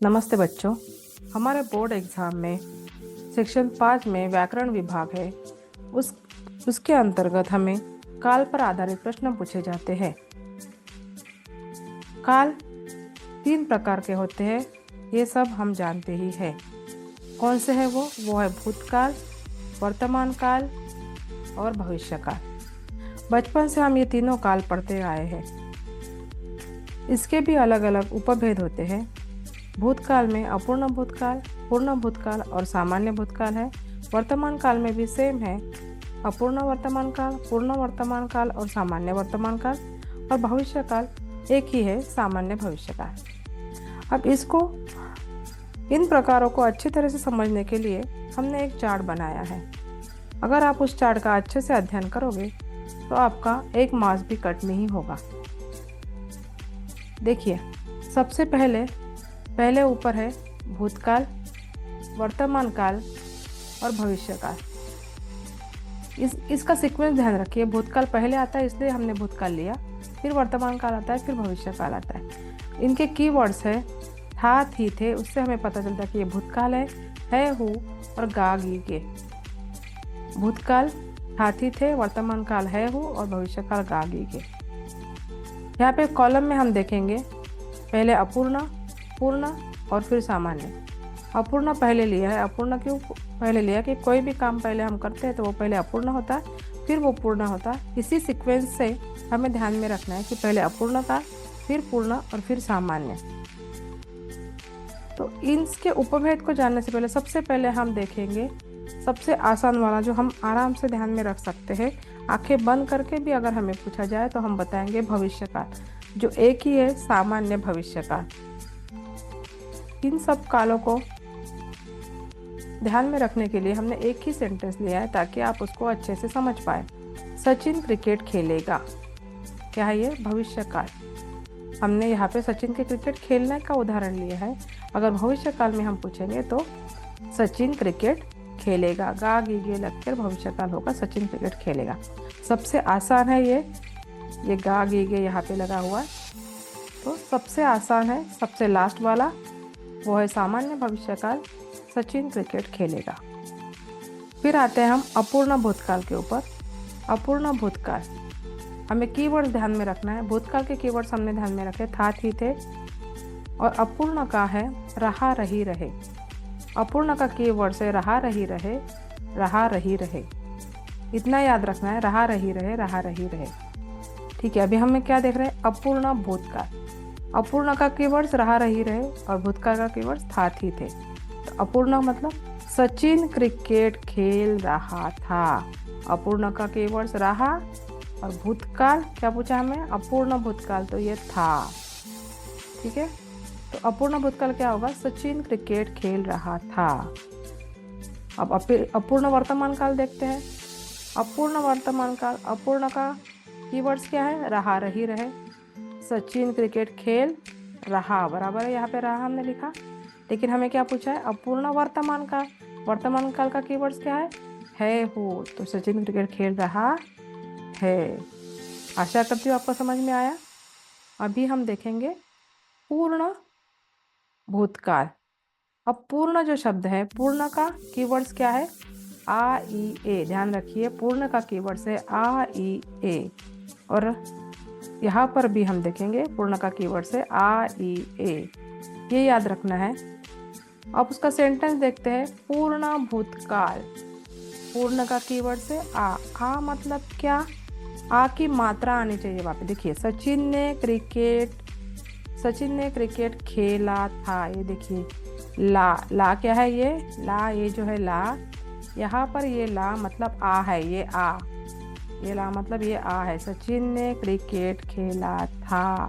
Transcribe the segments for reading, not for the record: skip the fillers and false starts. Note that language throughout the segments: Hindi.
नमस्ते बच्चों। हमारे बोर्ड एग्जाम में सेक्शन 5 में व्याकरण विभाग है। उस उसके अंतर्गत हमें काल पर आधारित प्रश्न पूछे जाते हैं। काल 3 प्रकार के होते हैं, ये सब हम जानते ही हैं। कौन से है वो है भूतकाल, वर्तमान काल और भविष्य काल। बचपन से हम ये तीनों काल पढ़ते आए हैं। इसके भी अलग अलग उपभेद होते हैं। भूतकाल में अपूर्ण भूतकाल, पूर्ण भूतकाल और सामान्य भूतकाल है। वर्तमान काल में भी सेम है, अपूर्ण वर्तमान काल, पूर्ण वर्तमान काल और सामान्य वर्तमान काल। और भविष्य काल एक ही है, सामान्य भविष्य काल। अब इन प्रकारों को अच्छी तरह से समझने के लिए हमने एक चार्ट बनाया है। अगर आप उस चार्ट का अच्छे से अध्ययन करोगे तो आपका 1 मार्क्स भी कट नहीं होगा। देखिए, सबसे पहले ऊपर है भूतकाल, वर्तमान काल और भविष्य काल। इसका सीक्वेंस ध्यान रखिए। भूतकाल पहले आता है इसलिए हमने भूतकाल लिया, फिर वर्तमान काल आता है, फिर भविष्य काल आता है। इनके कीवर्ड्स है था, थी, थे। उससे हमें पता चलता है कि ये भूतकाल है, हूँ और गा, गी, गे। भूतकाल था, थी, थे, वर्तमान काल है, हूँ और भविष्य काल गा, गी, गे। यहाँ पे कॉलम में हम देखेंगे पहले अपूर्ण, पूर्ण और फिर सामान्य। अपूर्ण पहले लिया है। अपूर्ण क्यों पहले लिया कि कोई भी काम पहले हम करते हैं तो वो पहले अपूर्ण होता है, फिर वो पूर्ण होता है। इसी सीक्वेंस से हमें ध्यान में रखना है कि पहले अपूर्ण था, फिर पूर्ण और फिर सामान्य। तो इनके उपभेद को जानने से पहले सबसे पहले हम देखेंगे सबसे आसान वाला, जो हम आराम से ध्यान में रख सकते हैं। आंखें बंद करके भी अगर हमें पूछा जाए तो हम बताएंगे भविष्य काल, जो एक ही है, सामान्य भविष्य काल। इन सब कालों को ध्यान में रखने के लिए हमने एक ही सेंटेंस लिया है ताकि आप उसको अच्छे से समझ पाए। सचिन क्रिकेट खेलेगा, क्या है ये? भविष्य काल। हमने यहाँ पे सचिन के क्रिकेट खेलने का उदाहरण लिया है। अगर भविष्य काल में हम पूछेंगे तो सचिन क्रिकेट खेलेगा, गा, गी, गे लगकर भविष्य काल होगा, सचिन क्रिकेट खेलेगा। सबसे आसान है ये गा, गी, गे यहाँ पे लगा हुआ है, तो सबसे आसान है सबसे लास्ट वाला, वो है सामान्य भविष्य काल, सचिन क्रिकेट खेलेगा। फिर आते हैं हम अपूर्ण भूतकाल के ऊपर। अपूर्ण भूतकाल, हमें कीवर्ड्स ध्यान में रखना है। भूतकाल के कीवर्ड्स हमने ध्यान में रखे था, थी, थे। और अपूर्ण का है रहा, रही, रहे। अपूर्ण का कीवर्ड्स है रहा, रही, रहे, रहा, रही, रहे। इतना याद रखना है, रहा, रही, रहे, रहा, रही, रहे। ठीक है, अभी हमें क्या देख रहे हैं? अपूर्ण भूतकाल। अपूर्ण का कीवर्ड्स रहा, रही, रहे और भूतकाल का कीवर्ड्स था, थी, थे। तो अपूर्ण मतलब सचिन क्रिकेट खेल रहा था। अपूर्ण का कीवर्ड्स रहा और भूतकाल क्या पूछा हमें? अपूर्ण भूतकाल, तो ये था। ठीक है, तो अपूर्ण भूतकाल क्या होगा? सचिन क्रिकेट खेल रहा था। अब अपूर्ण वर्तमान काल देखते हैं। अपूर्ण वर्तमान काल, अपूर्ण का कीवर्ड्स क्या है? रहा, रही, रहे। सचिन क्रिकेट खेल रहा, बराबर है, यहाँ पे रहा हमने लिखा। लेकिन हमें क्या पूछा है? अपूर्ण वर्तमान काल। वर्तमान काल का कीवर्ड्स क्या है, हो। तो सचिन क्रिकेट खेल रहा है। आशा करती हूँ आपको समझ में आया। अभी हम देखेंगे पूर्ण भूतकाल। अब पूर्ण जो शब्द है, पूर्ण का कीवर्ड्स क्या है? आ, ई, ए। ध्यान रखिए, पूर्ण का कीवर्ड्स है आ, ई, ए। और यहाँ पर भी हम देखेंगे पूर्ण का कीवर्ड से आ, ई, ए। ये याद रखना है। अब उसका सेंटेंस देखते हैं। पूर्ण भूतकाल, पूर्ण का कीवर्ड से आ मतलब क्या? आ की मात्रा आनी चाहिए वहाँ पे। देखिए, सचिन ने क्रिकेट खेला था। ये देखिए, ला क्या है? ये जो है ला, यहाँ पर ये ला मतलब आ है, ये ला मतलब ये आ है। सचिन ने क्रिकेट खेला था।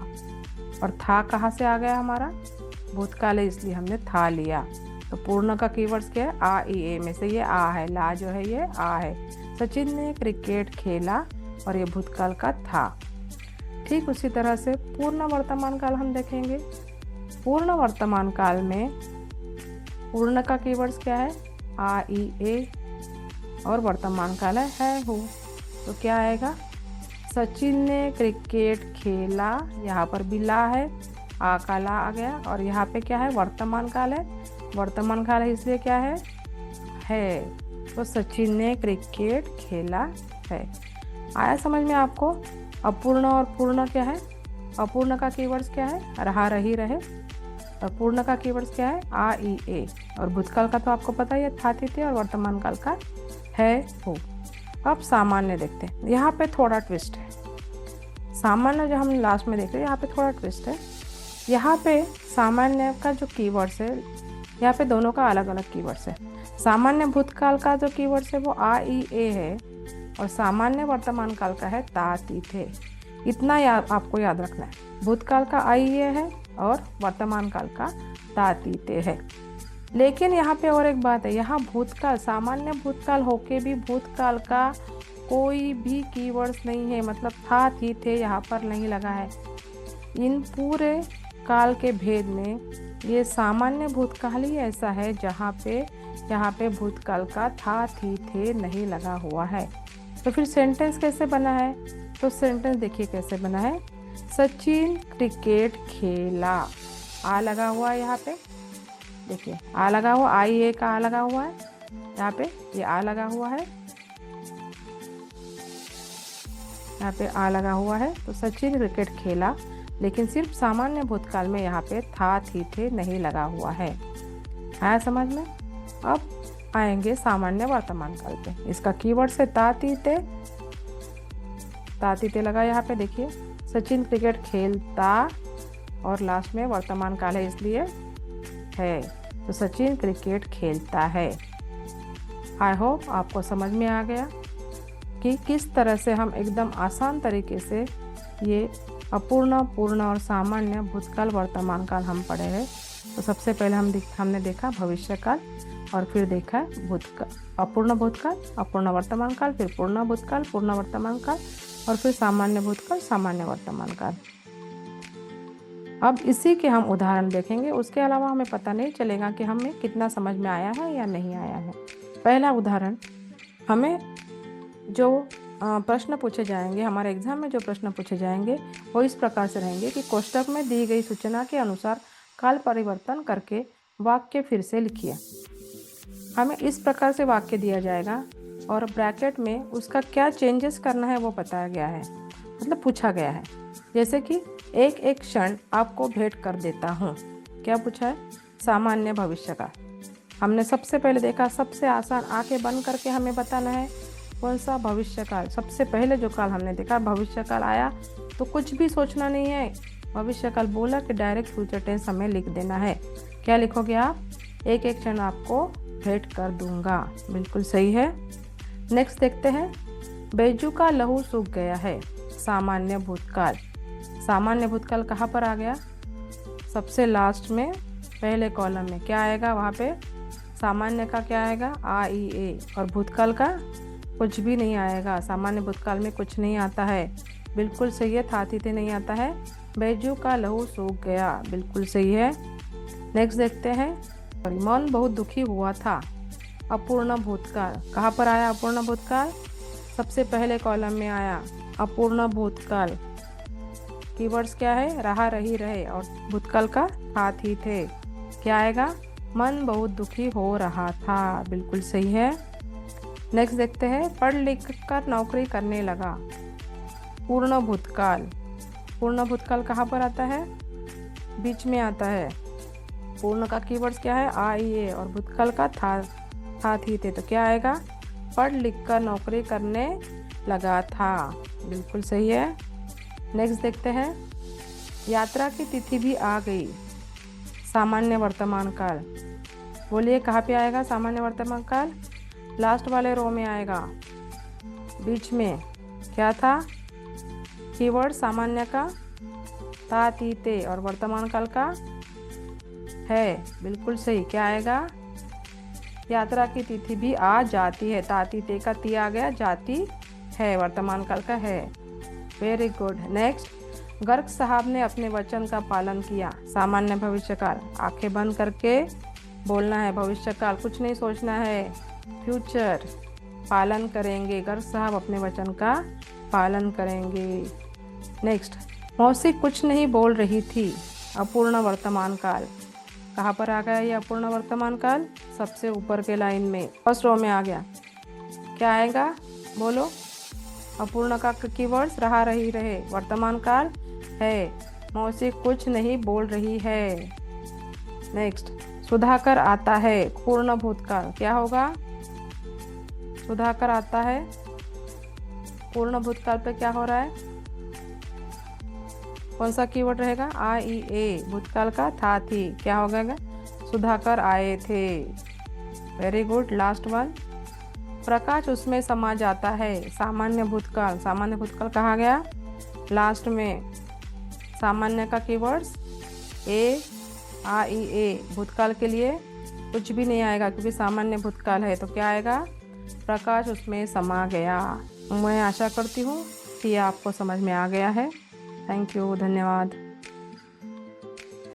और था कहाँ से आ गया? हमारा भूतकाल है इसलिए हमने था लिया। तो पूर्ण का कीवर्ड्स क्या है? आ, ई, ए में से ये आ है, ला जो है ये आ है। सचिन ने क्रिकेट खेला और ये भूतकाल का था। ठीक उसी तरह से पूर्ण वर्तमान काल हम देखेंगे। पूर्ण वर्तमान काल में पूर्ण का कीवर्ड्स क्या है? आ, ई, ए और वर्तमान काल है, हूँ। तो क्या आएगा? सचिन ने क्रिकेट खेला, यहाँ पर भी ला है, आ का ला आ गया, और यहाँ पे क्या है, वर्तमान काल है। वर्तमान काल है इसलिए क्या है। तो सचिन ने क्रिकेट खेला है। आया समझ में आपको। अपूर्ण और पूर्ण क्या है। अपूर्ण का कीवर्ड्स क्या है, रहा रही रहे। और पूर्ण का कीवर्ड्स क्या है, आ ई ए। और भूतकाल का तो आपको पता ही है, था थी थे। और वर्तमान काल का है हो। अब सामान्य देखते हैं। यहाँ पे थोड़ा ट्विस्ट है। सामान्य जो हम लास्ट में देख रहे हैं, यहाँ पे थोड़ा ट्विस्ट है। यहाँ पे सामान्य का जो कीवर्ड्स है, यहाँ पे दोनों का अलग अलग कीवर्ड्स है। सामान्य भूतकाल का जो कीवर्ड्स है वो आ ई ए है, और सामान्य वर्तमान काल का है ता ती थे। इतना आपको याद रखना है। भूतकाल का आ ई ए है और वर्तमान काल का ता ती थे है। लेकिन यहाँ पे और एक बात है, यहाँ भूतकाल, सामान्य भूतकाल होके भी भूतकाल का कोई भी कीवर्ड्स नहीं है, मतलब था थी थे यहाँ पर नहीं लगा है। इन पूरे काल के भेद में ये सामान्य भूतकाल ही ऐसा है जहाँ पे भूतकाल का था थी थे नहीं लगा हुआ है। तो फिर सेंटेंस कैसे बना है, तो सेंटेंस देखिए कैसे बना है। सचिन क्रिकेट खेला, आ लगा हुआ है यहाँ पे, देखिए आ लगा हुआ, आई ए का आ लगा हुआ है यहाँ पे, ये आ लगा हुआ है, यहाँ पे आ लगा हुआ है। तो सचिन क्रिकेट खेला, लेकिन सिर्फ सामान्य भूतकाल में यहाँ पे था थी थे नहीं लगा हुआ है। आया समझ में। अब आएंगे सामान्य वर्तमान काल पे। इसका कीवर्ड से ता ती ते लगा यहाँ पे, देखिए सचिन क्रिकेट खेलता, और लास्ट में वर्तमान काल है इसलिए है। तो सचिन क्रिकेट खेलता है। आई होप आपको समझ में आ गया कि किस तरह से हम एकदम आसान तरीके से ये अपूर्ण, पूर्ण और सामान्य भूतकाल वर्तमान काल हम पढ़े हैं। तो सबसे पहले हमने देखा भविष्य काल, और फिर देखा भूतकाल, अपूर्ण भूतकाल, अपूर्ण वर्तमान काल, फिर पूर्ण भूतकाल, पूर्ण वर्तमान काल, और फिर सामान्य भूतकाल, सामान्य वर्तमान काल। अब इसी के हम उदाहरण देखेंगे। उसके अलावा हमें पता नहीं चलेगा कि हमें कितना समझ में आया है या नहीं आया है। पहला उदाहरण, हमें जो प्रश्न पूछे जाएंगे, हमारे एग्जाम में जो प्रश्न पूछे जाएंगे वो इस प्रकार से रहेंगे कि कोष्टक में दी गई सूचना के अनुसार काल परिवर्तन करके वाक्य फिर से लिखिए। हमें इस प्रकार से वाक्य दिया जाएगा और ब्रैकेट में उसका क्या चेंजेस करना है वो बताया गया है, मतलब पूछा गया है। जैसे कि एक एक क्षण आपको भेंट कर देता हूँ, क्या पूछा है, सामान्य भविष्य का। हमने सबसे पहले देखा, सबसे आसान, आंखें बंद करके हमें बताना है कौन सा, भविष्य काल। सबसे पहले जो काल हमने देखा भविष्य काल आया तो कुछ भी सोचना नहीं है, भविष्य काल बोला कि डायरेक्ट फ्यूचर टेंस हमें लिख देना है। क्या लिखोगे आप, एक एक क्षण आपको भेंट कर दूंगा, बिल्कुल सही है। नेक्स्ट देखते हैं, बैजू का लहू सूख गया है, सामान्य भूतकाल। सामान्य भूतकाल कहाँ पर आ गया, सबसे लास्ट में पहले कॉलम में क्या आएगा, वहाँ पे सामान्य का क्या आएगा, आ ई ए, और भूतकाल का कुछ भी नहीं आएगा। सामान्य भूतकाल में कुछ नहीं आता है, बिल्कुल सही है। था थी थे नहीं आता है। बैजू का लहू सूख गया, बिल्कुल सही है। नेक्स्ट देखते हैं, मन बहुत दुखी हुआ था, अपूर्ण भूतकाल। कहाँ पर आया अपूर्ण भूतकाल, सबसे पहले कॉलम में आया अपूर्ण भूतकाल। कीवर्ड्स क्या है, रहा रही रहे, और भूतकाल का था थी थे। क्या आएगा, मन बहुत दुखी हो रहा था, बिल्कुल सही है। नेक्स्ट देखते हैं, पढ़ लिख कर नौकरी करने लगा, पूर्ण भूतकाल। पूर्ण भूतकाल कहाँ पर आता है, बीच में आता है। पूर्ण का कीवर्ड्स क्या है, आ ई ए, और भूतकाल का था थी थे। तो क्या आएगा, पढ़ लिख कर नौकरी करने लगा था, बिल्कुल सही है। नेक्स्ट देखते हैं, यात्रा की तिथि भी आ गई, सामान्य वर्तमान काल। बोलिए कहाँ पे आएगा सामान्य वर्तमान काल, लास्ट वाले रो में आएगा। बीच में क्या था, कीवर्ड सामान्य का था थी थे, और वर्तमान काल का है, बिल्कुल सही। क्या आएगा, यात्रा की तिथि भी आ जाती है, ता थी थे का ती आ गया, जाती है, वर्तमान काल का है, वेरी गुड। नेक्स्ट, गर्ग साहब ने अपने वचन का पालन किया, सामान्य भविष्य काल। आंखें बंद करके बोलना है, भविष्य काल, कुछ नहीं सोचना है, फ्यूचर, पालन करेंगे, गर्ग साहब अपने वचन का पालन करेंगे। नेक्स्ट, मौसी कुछ नहीं बोल रही थी, अपूर्ण वर्तमान काल। कहाँ पर आ गया ये अपूर्ण वर्तमान काल? सबसे ऊपर के लाइन में, फर्स्ट रो में आ गया। क्या आएगा बोलो? अपूर्ण का कीवर्ड्स रहा, रही, रहे। वर्तमान काल है। मौसी कुछ नहीं बोल रही है। नेक्स्ट, सुधाकर आता है, पूर्ण भूतकाल। क्या होगा? सुधाकर आता है, पूर्ण भूतकाल पे क्या हो रहा है? कौन सा कीवर्ड रहेगा? आ ई ए, भूतकाल का था थी। क्या हो गया? सुधाकर आए थे। Very good. लास्ट वन, प्रकाश उसमें समा जाता है, सामान्य भूतकाल। सामान्य भूतकाल कहाँ गया? लास्ट में। सामान्य का कीवर्ड्स ए, आ ई ए। भूतकाल के लिए कुछ भी नहीं आएगा क्योंकि सामान्य भूतकाल है, तो क्या आएगा? प्रकाश उसमें समा गया। मैं आशा करती हूँ कि आपको समझ में आ गया है। थैंक यू, धन्यवाद।